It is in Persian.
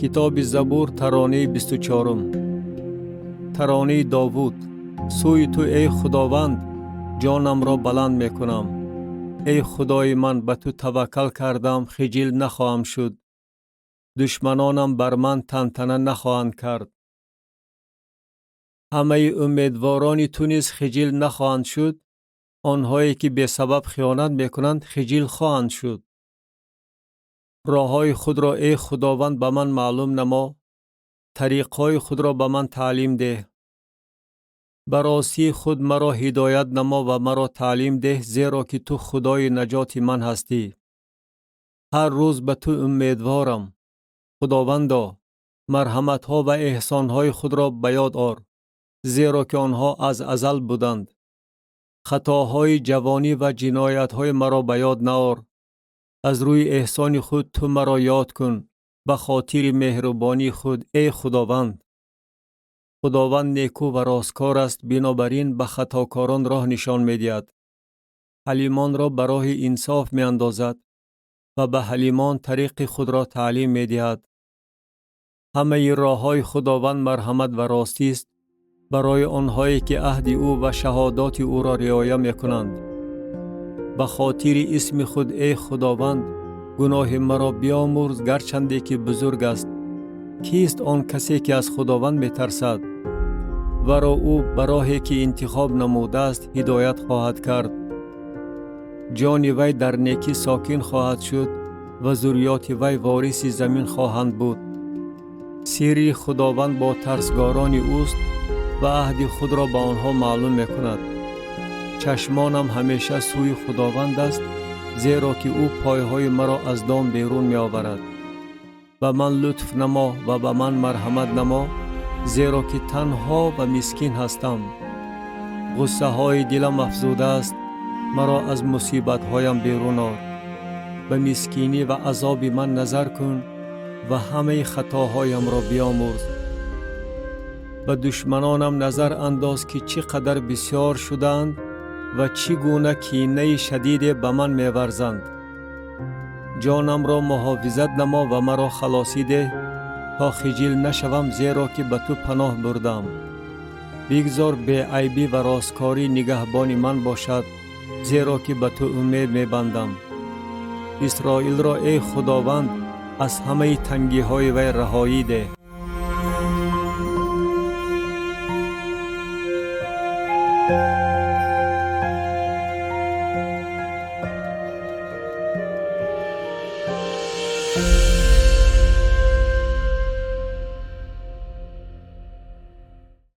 کتاب زبور ترانه 24. ترانه داوود. سوی تو ای خداوند جانم را بلند می کنم. ای خدای من به تو توکل کردم، خجل نخواهم شد. دشمنانم بر من تنتنه نخواهند کرد. همه امیدواران تو نیز خجل نخواهند شد. آنهایی که به سبب خیانت می کنند خجل خواهند شد. راههای خود را ای خداوند به من معلوم نما، طریقهای خود را به من تعلیم ده. به راستی خود مرا هدایت نما و مرا تعلیم ده، زیرا که تو خدای نجات من هستی. هر روز به تو امیدوارم. خداوندا، مرحمت‌ها و احسان‌های خود را به یاد آر، زیرا که آنها از ازل بودند. خطاهای جوانی و جنایت‌های مرا به یاد نآر. از روی احسان خود تو مرا یاد کن، به خاطر مهربانی خود ای خداوند. خداوند نیکو و راستکار است، بنابراین به خطاکاران راه نشان می‌دهد. حلیمان را به راه انصاف می‌اندازد و به حلیمان طریق خود را تعلیم می‌دهد. همه راه‌های خداوند مرحمت و راستی است برای آنهایی که عهد او و شهادات او را رعایت می‌کنند. به خاطر اسم خود ای خداوند گناه مرا بیامرز، گرچنده که بزرگ است. کیست آن کسی که از خداوند می‌ترسد؟ ورا او به راهی که انتخاب نموده است هدایت خواهد کرد. جان وی در نیکی ساکن خواهد شد و ذریات وی وارث زمین خواهند بود. سری خداوند با ترسگاران اوست و عهد خود را به آنها معلوم می‌کند. چشمانم همیشه سوی خداوند است، زیرا که او پایهای مرا از دام بیرون می‌آورد. و من لطف نما و به من مرحمت نما، زیرا که تنها و مسکین هستم. غصه های دلم افزوده است، مرا از مصیبت هایم بیرون آر. به مسکینی و عذاب من نظر کن و همه خطاهایم را بیامرز. به دشمنانم نظر انداز که چقدر بسیار شدند و چگونه کینه شدید به من می‌ورزند. جانم را محافظت نما و مرا خلاصی ده تا خجل نشوم، زیرا که به تو پناه بردم. بگذار به عیبی و راستکاری نگهبان من باشد، زیرا که به تو امید می‌بندم. اسرائیل را ای خداوند از همه تنگی های وی رهایی ده.